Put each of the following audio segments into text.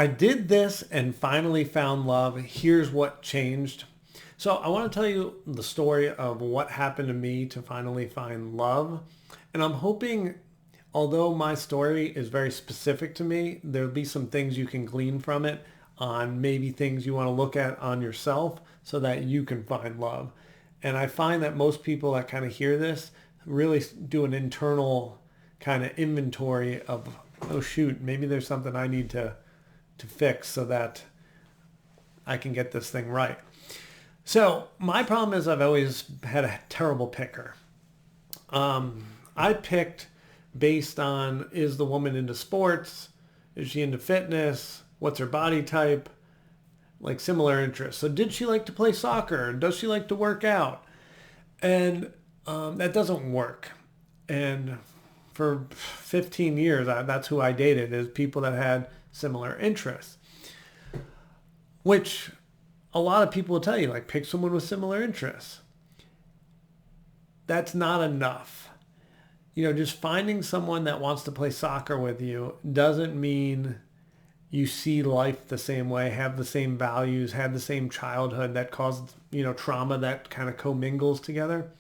I did this and finally found love. Here's what changed. So I want to tell you the story of what happened to me to finally find love. And I'm hoping, although my story is very specific to me, there'll be some things you can glean from it on maybe things you want to look at on yourself so that you can find love. And I find that most people that kind of hear this really do an internal kind of inventory of, oh shoot, maybe there's something I need to fix so that I can get this thing right. So my problem is I've always had a terrible picker. I picked based on, is the woman into sports? Is she into fitness? What's her body type? Like similar interests. So did she like to play soccer? Does she like to work out? And that doesn't work. And for 15 years, that's who I dated, is people that had similar interests. Which a lot of people will tell you, like, pick someone with similar interests. That's not enough. Just finding someone that wants to play soccer with you doesn't mean you see life the same way, have the same values, have the same childhood that caused, trauma that kind of commingles together.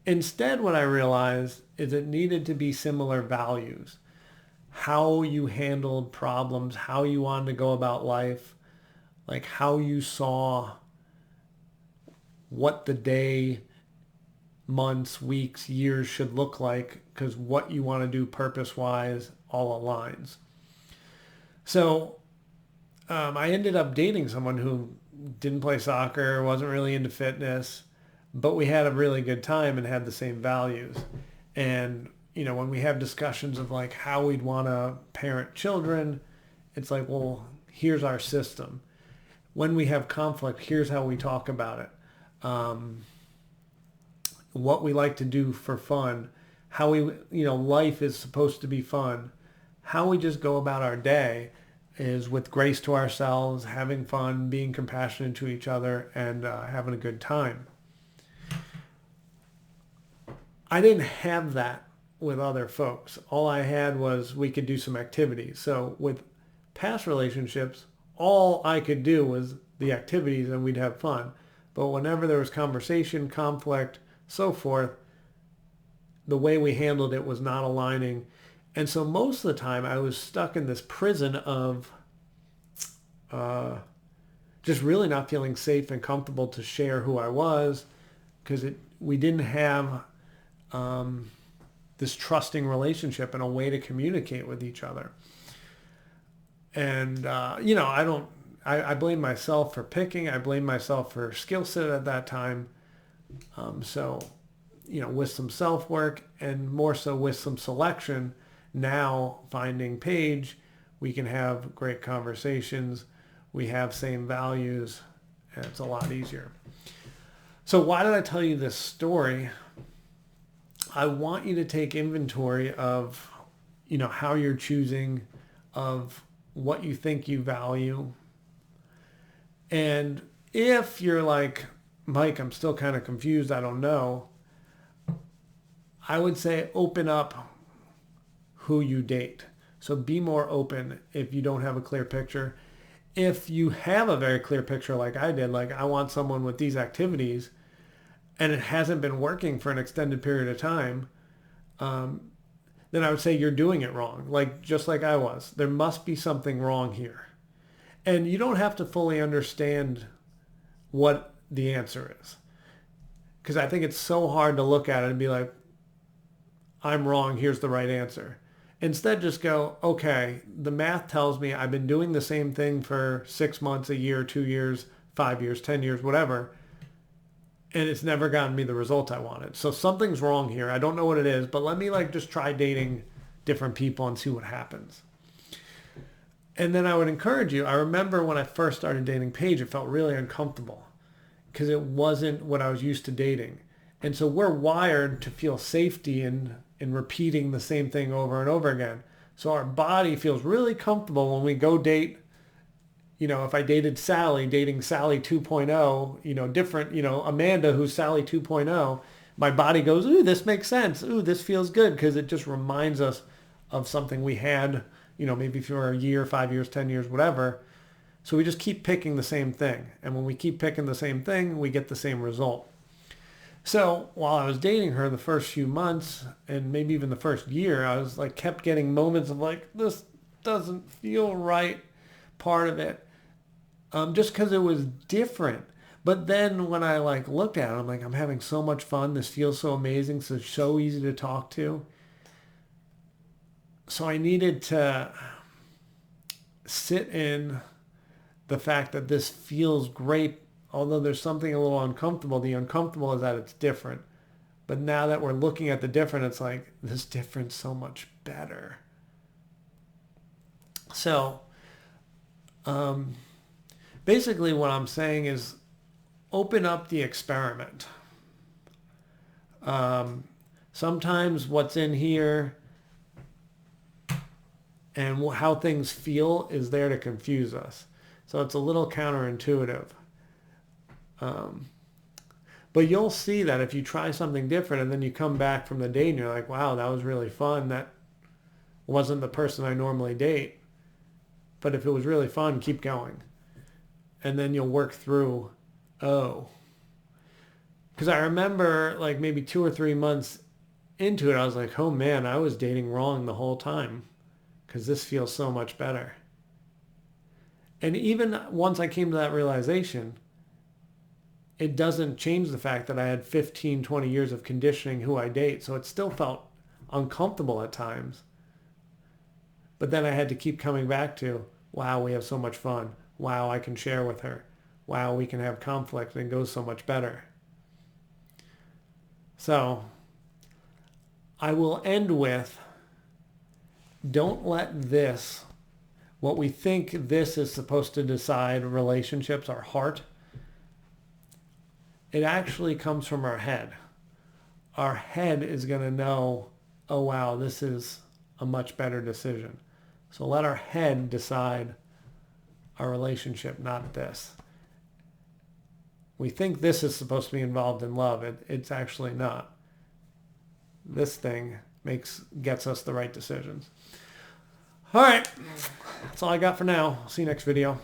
Instead, what I realized is it needed to be similar values. How you handled problems, how you wanted to go about life, like how you saw what the day, months, weeks, years should look like, because what you want to do purpose-wise all aligns. So I ended up dating someone who didn't play soccer, wasn't really into fitness, but we had a really good time and had the same values. And, when we have discussions of like how we'd want to parent children, it's like, well, here's our system. When we have conflict, here's how we talk about it. What we like to do for fun, how we, life is supposed to be fun. How we just go about our day is with grace to ourselves, having fun, being compassionate to each other, and having a good time. I didn't have that with other folks. All I had was we could do some activities. So with past relationships, all I could do was the activities and we'd have fun. But whenever there was conversation, conflict, so forth, the way we handled it was not aligning. And so most of the time I was stuck in this prison of just really not feeling safe and comfortable to share who I was, because we didn't have this trusting relationship and a way to communicate with each other. And, I blame myself for picking. I blame myself for skill set at that time. With some self-work and more so with some selection, now finding Paige, we can have great conversations. We have same values, and it's a lot easier. So why did I tell you this story? I want you to take inventory of, how you're choosing, of what you think you value. And if you're like, Mike, I'm still kind of confused, I don't know, I would say open up who you date. So be more open if you don't have a clear picture. If you have a very clear picture like I did, like I want someone with these activities, and it hasn't been working for an extended period of time, then I would say you're doing it wrong. Like, just like I was. There must be something wrong here. And you don't have to fully understand what the answer is. Because I think it's so hard to look at it and be like, I'm wrong, here's the right answer. Instead, just go, okay, the math tells me I've been doing the same thing for 6 months, a year, 2 years, 5 years, 10 years, whatever, and it's never gotten me the result I wanted. So something's wrong here. I don't know what it is, but let me just try dating different people and see what happens. And then I would encourage you. I remember when I first started dating Paige, it felt really uncomfortable because it wasn't what I was used to dating. And so we're wired to feel safety in repeating the same thing over and over again. So our body feels really comfortable when we go date. If I dated Sally, dating Sally 2.0, different, Amanda, who's Sally 2.0, my body goes, ooh, this makes sense. Ooh, this feels good, because it just reminds us of something we had, maybe for a year, 5 years, 10 years, whatever. So we just keep picking the same thing. And when we keep picking the same thing, we get the same result. So while I was dating her the first few months and maybe even the first year, I was like, kept getting moments of like, this doesn't feel right, part of it, just because it was different. But then when I like looked at it, I'm like, I'm having so much fun. This feels so amazing. So easy to talk to. So I needed to sit in the fact that this feels great, although there's something a little uncomfortable. The uncomfortable is that it's different. But now that we're looking at the different, it's like, this different's so much better. So basically what I'm saying is open up the experiment. Sometimes what's in here and how things feel is there to confuse us. So it's a little counterintuitive. But you'll see that if you try something different and then you come back from the date and you're like, wow, that was really fun. That wasn't the person I normally date. But if it was really fun, keep going. And then you'll work through, because I remember like maybe 2 or 3 months into it, I was like, oh man, I was dating wrong the whole time because this feels so much better. And even once I came to that realization, it doesn't change the fact that I had 15, 20 years of conditioning who I date. So it still felt uncomfortable at times. But then I had to keep coming back to, wow, we have so much fun. Wow, I can share with her. Wow, we can have conflict and it goes so much better. So I will end with, don't let this, what we think this is supposed to decide relationships, our heart, it actually comes from our head. Our head is going to know, oh wow, this is a much better decision. So let our head decide our relationship, not this. We think this is supposed to be involved in love. It's actually not. This thing gets us the right decisions. All right. That's all I got for now. See you next video.